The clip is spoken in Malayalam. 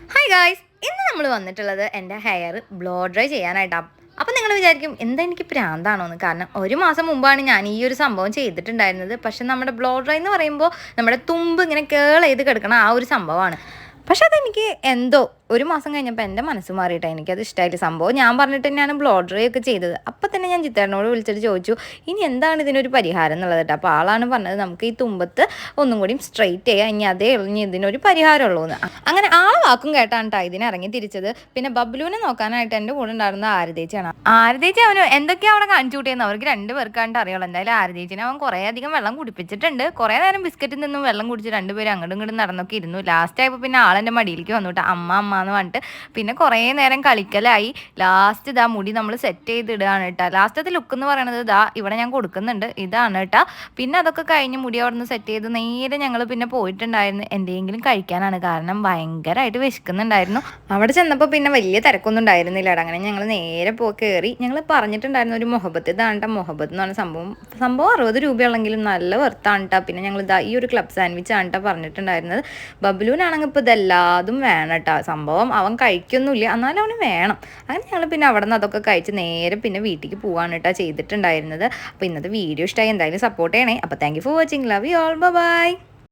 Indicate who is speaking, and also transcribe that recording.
Speaker 1: ഹായ് ഗായ്സ്, ഇന്ന് നമ്മൾ വന്നിട്ടുള്ളത് എൻ്റെ ഹെയർ ബ്ലോ ഡ്രൈ ചെയ്യാനായിട്ടാണ്. അപ്പം നിങ്ങൾ വിചാരിക്കും എന്താ എനിക്ക് പ്രാന്താണോന്ന്. കാരണം ഒരു മാസം മുമ്പാണ് ഞാൻ ഈ ഒരു സംഭവം ചെയ്തിട്ടുണ്ടായിരുന്നത്. പക്ഷെ നമ്മുടെ ബ്ലോ ഡ്രൈ എന്ന് പറയുമ്പോൾ നമ്മുടെ തുമ്പ് ഇങ്ങനെ കേൾ ചെയ്ത് കിടക്കണ ആ ഒരു സംഭവമാണ്. പക്ഷെ അതെനിക്ക് എന്തോ ഒരു മാസം കഴിഞ്ഞപ്പോൾ എൻ്റെ മനസ്സ് മാറിയിട്ടാണ്, എനിക്കത് ഇഷ്ടമായിട്ട് സംഭവം. ഞാൻ പറഞ്ഞിട്ട് തന്നെയാണ് ബ്ലോ ഡ്രൈ ഒക്കെ ചെയ്തത്. അപ്പം തന്നെ ഞാൻ ചിത്തേട്ടനോട് വിളിച്ചിട്ട് ചോദിച്ചു ഇനി എന്താണ് ഇതിനൊരു പരിഹാരം എന്നുള്ളത് കേട്ടോ. അപ്പോൾ ആളാണ് പറഞ്ഞത് നമുക്ക് ഈ തുമ്പത്ത് ഒന്നും കൂടി സ്ട്രെയിറ്റ് ചെയ്യാം, ഇനി അതേ ഇനി ഇതിനൊരു പരിഹാരമുള്ളൂ എന്ന്. അങ്ങനെ ആളെ വാക്കും കേട്ടാണ് കേട്ടോ ഇതിനെ ഇറങ്ങി തിരിച്ചത്. പിന്നെ ബബ്ലുവിനെ നോക്കാനായിട്ട് എൻ്റെ കൂടെ ഉണ്ടായിരുന്ന ആരതേച്ചിയാണ്. ആരതേച്ചി അവന് എന്തൊക്കെയാണ് അവിടെ കാണിച്ചു കൂട്ടിയെന്ന് അവർക്ക് രണ്ടുപേർക്കാണ്ട് അറിയുള്ളൂ. എന്തായാലും ആരതേച്ചിനെ അവൻ കുറേ അധികം വെള്ളം കുടിപ്പിച്ചിട്ടുണ്ട്. കുറേ നേരം ബിസ്ക്കറ്റിൽ നിന്നും വെള്ളം കുടിച്ച് രണ്ടുപേരും അങ്ങോട്ടും ഇങ്ങോട്ടും നടന്നൊക്കെ ഇരുന്നു. ലാസ്റ്റ് ആയപ്പോൾ പിന്നെ ആളെൻ്റെ മടിയിലേക്ക് വന്നു അമ്മ അമ്മ എന്ന് പറഞ്ഞിട്ട്. പിന്നെ കുറേ നേരം കളിക്കലായി. ലാസ്റ്റ് ഇതാ മുടി നമ്മൾ സെറ്റ് ചെയ്തിടുകയാണ് കേട്ടോ. ലാസ്റ്റത്തെ ലുക്ക് എന്ന് പറയുന്നത് ഇതാ ഇവിടെ ഞാൻ കൊടുക്കുന്നുണ്ട്, ഇതാണ് കേട്ടോ. പിന്നെ അതൊക്കെ കഴിഞ്ഞ് മുടി അവിടെ നിന്ന് സെറ്റ് ചെയ്ത് നേരെ ഞങ്ങൾ പിന്നെ പോയിട്ടുണ്ടായിരുന്നു എന്തെങ്കിലും കഴിക്കാനാണ്. കാരണം ഭയങ്കരമായിട്ട് വിശക്കുന്നുണ്ടായിരുന്നു. അവിടെ ചെന്നപ്പോൾ പിന്നെ വലിയ തിരക്കൊന്നും ഉണ്ടായിരുന്നില്ല. അങ്ങനെ ഞങ്ങൾ നേരെ കയറി. ഞങ്ങൾ പറഞ്ഞിട്ടുണ്ടായിരുന്നു ഒരു മൊഹബത്ത്, ഇതാണ് കേട്ടോ മൊഹബത്ത് എന്ന് പറഞ്ഞ സംഭവം. 60 രൂപയുള്ളെങ്കിലും നല്ല വെർത്താണ് കേട്ടോ. പിന്നെ ഞങ്ങൾ ഇതാ ഈ ഒരു ക്ലബ് സാൻഡ്വിച്ച് ആണ് കേട്ടോ പറഞ്ഞിട്ടുണ്ടായിരുന്നത്. ബബ്ലുവിനാണെങ്കിൽ ഇപ്പോൾ ഇതെല്ലാതും വേണം കേട്ടോ. സംഭവം അവൻ കഴിക്കൊന്നുമില്ല, എന്നാലും അവന് വേണം. അങ്ങനെ ഞങ്ങൾ പിന്നെ അവിടെ നിന്ന് അതൊക്കെ കഴിച്ച് നേരെ പിന്നെ വീട്ടിലേക്ക് പോകാണ് കേട്ടോ ചെയ്തിട്ടുണ്ടായിരുന്നത്. അപ്പോൾ ഇന്നത്തെ വീഡിയോ ഇഷ്ടമായി, എന്തായാലും സപ്പോർട്ട് ചെയ്യണേ. അപ്പോൾ thank you for watching, love you all, by.